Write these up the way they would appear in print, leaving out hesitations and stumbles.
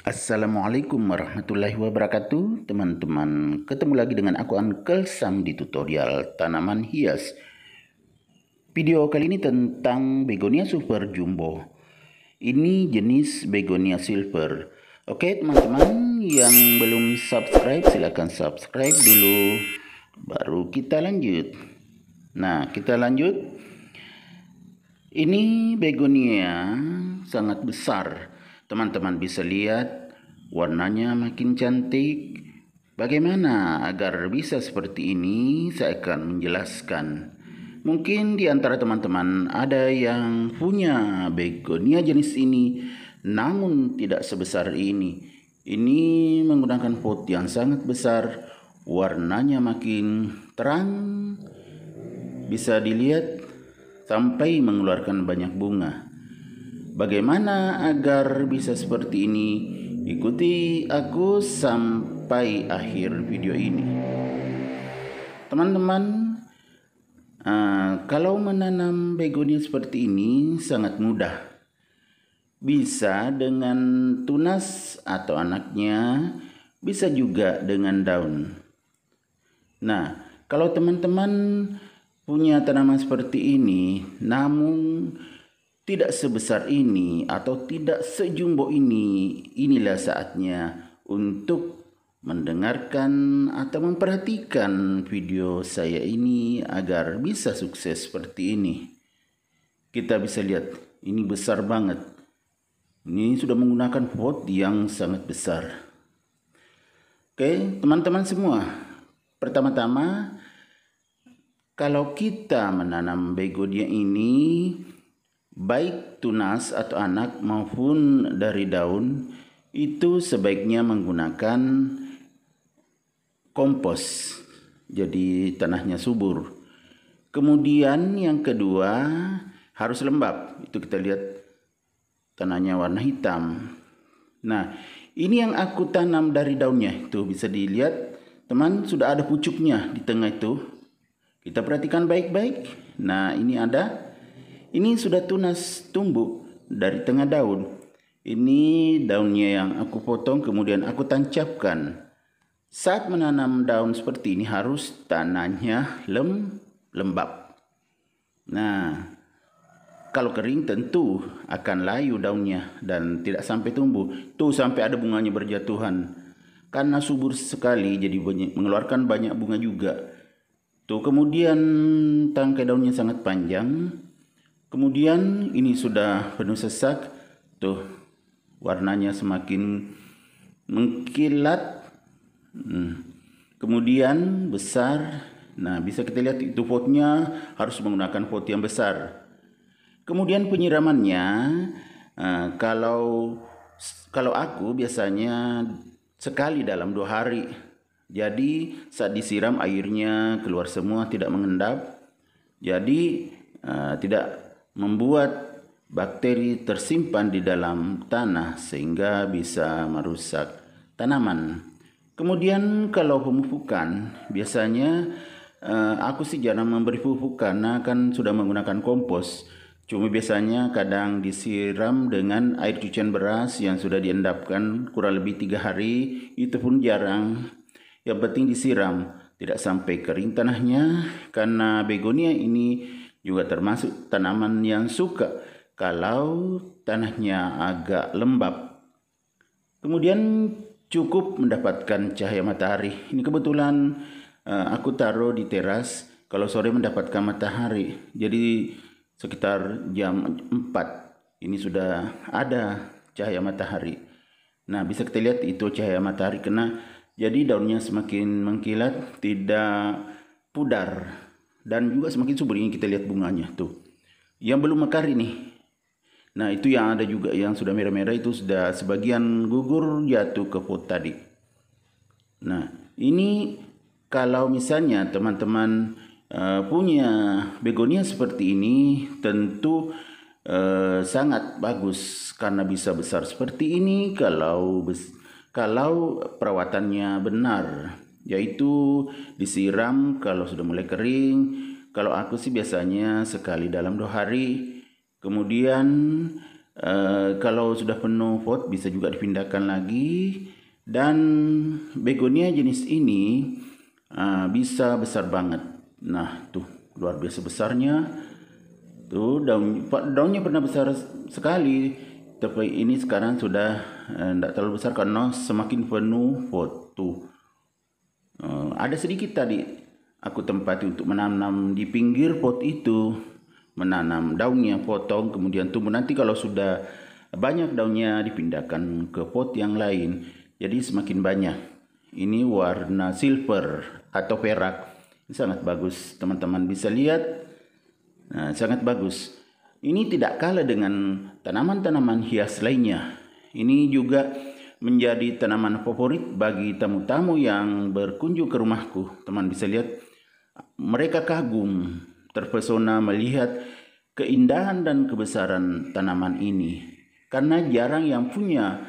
Assalamualaikum warahmatullahi wabarakatuh, teman-teman. Ketemu lagi dengan aku Uncle Sam di tutorial tanaman hias. Video kali ini tentang begonia super jumbo. Ini jenis begonia silver. Oke, teman-teman yang belum subscribe silahkan subscribe dulu. Baru kita lanjut. Nah, kita lanjut. Ini begonia sangat besar. Teman-teman bisa lihat warnanya makin cantik. Bagaimana agar bisa seperti ini? Saya akan menjelaskan. Mungkin di antara teman-teman ada yang punya begonia jenis ini, namun tidak sebesar ini. Ini menggunakan pot yang sangat besar, warnanya makin terang. Bisa dilihat sampai mengeluarkan banyak bunga. Bagaimana agar bisa seperti ini? Ikuti aku sampai akhir video ini. Teman-teman, kalau menanam begonia seperti ini sangat mudah. Bisa dengan tunas atau anaknya, bisa juga dengan daun. Nah, kalau teman-teman punya tanaman seperti ini, namun tidak sebesar ini atau tidak sejumbo ini, inilah saatnya untuk mendengarkan atau memperhatikan video saya ini agar bisa sukses seperti ini. Kita bisa lihat, ini besar banget. Ini sudah menggunakan pot yang sangat besar. Oke, teman-teman semua. Pertama-tama, kalau kita menanam begonia ini, baik tunas atau anak maupun dari daun, itu sebaiknya menggunakan kompos. Jadi tanahnya subur. Kemudian yang kedua harus lembab. Itu kita lihat tanahnya warna hitam. Nah, ini yang aku tanam dari daunnya. Itu bisa dilihat, teman, sudah ada pucuknya di tengah itu. Kita perhatikan baik-baik. Nah, ini ada. Ini sudah tunas tumbuh dari tengah daun. Ini daunnya yang aku potong kemudian aku tancapkan. Saat menanam daun seperti ini harus tanahnya lembab. Nah, kalau kering tentu akan layu daunnya dan tidak sampai tumbuh. Tuh sampai ada bunganya berjatuhan. Karena subur sekali jadi mengeluarkan banyak bunga juga. Tuh kemudian tangkai daunnya sangat panjang. Kemudian ini sudah penuh sesak. Tuh warnanya semakin mengkilat. Kemudian besar. Nah, bisa kita lihat itu potnya harus menggunakan pot yang besar. Kemudian penyiramannya, kalau aku biasanya sekali dalam 2 hari. Jadi saat disiram airnya keluar semua, tidak mengendap. Jadi tidak membuat bakteri tersimpan di dalam tanah sehingga bisa merusak tanaman. Kemudian kalau pemupukan, biasanya aku sih jarang memberi pupuk karena kan sudah menggunakan kompos. Cuma biasanya kadang disiram dengan air cucian beras yang sudah diendapkan kurang lebih 3 hari, itu pun jarang. Yang penting disiram, tidak sampai kering tanahnya, karena begonia ini juga termasuk tanaman yang suka kalau tanahnya agak lembab. Kemudian cukup mendapatkan cahaya matahari. Ini kebetulan aku taruh di teras, kalau sore mendapatkan matahari. Jadi sekitar jam 4 ini sudah ada cahaya matahari. Nah, bisa kita lihat itu cahaya matahari kena. Jadi daunnya semakin mengkilat, tidak pudar, dan juga semakin subur. Ini kita lihat bunganya tuh. Yang belum mekar ini. Nah, itu yang ada juga yang sudah merah-merah, itu sudah sebagian gugur jatuh ke pot tadi. Nah, ini kalau misalnya teman-teman punya begonia seperti ini, tentu sangat bagus karena bisa besar seperti ini kalau perawatannya benar, yaitu disiram kalau sudah mulai kering. Kalau aku sih biasanya sekali dalam 2 hari. Kemudian Kalau sudah penuh pot bisa juga dipindahkan lagi. Dan begonia jenis ini bisa besar banget. Nah tuh luar biasa besarnya. Tuh daunnya pernah besar sekali, tapi ini sekarang sudah tidak terlalu besar karena semakin penuh pot. Tuh ada sedikit tadi aku tempati untuk menanam di pinggir pot itu, menanam daunnya, potong, kemudian tumbuh. Nanti kalau sudah banyak daunnya dipindahkan ke pot yang lain, jadi semakin banyak. Ini warna silver atau perak. Ini sangat bagus, teman-teman bisa lihat. Nah, sangat bagus. Ini tidak kalah dengan tanaman-tanaman hias lainnya. Ini juga menjadi tanaman favorit bagi tamu-tamu yang berkunjung ke rumahku. Teman bisa lihat, mereka kagum, terpesona melihat keindahan dan kebesaran tanaman ini. Karena jarang yang punya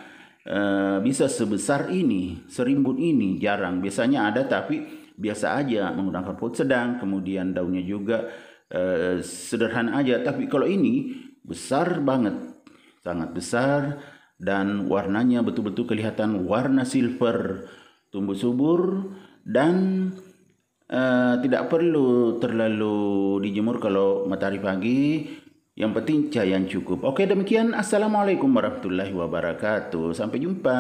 bisa sebesar ini, serimbun ini, jarang. Biasanya ada tapi biasa aja menggunakan pot sedang, kemudian daunnya juga sederhana aja. Tapi kalau ini besar banget, sangat besar, dan warnanya betul-betul kelihatan warna silver, tumbuh subur, dan tidak perlu terlalu dijemur kalau matahari pagi. Yang penting cahaya yang cukup. Oke, demikian. Assalamualaikum warahmatullahi wabarakatuh. Sampai jumpa.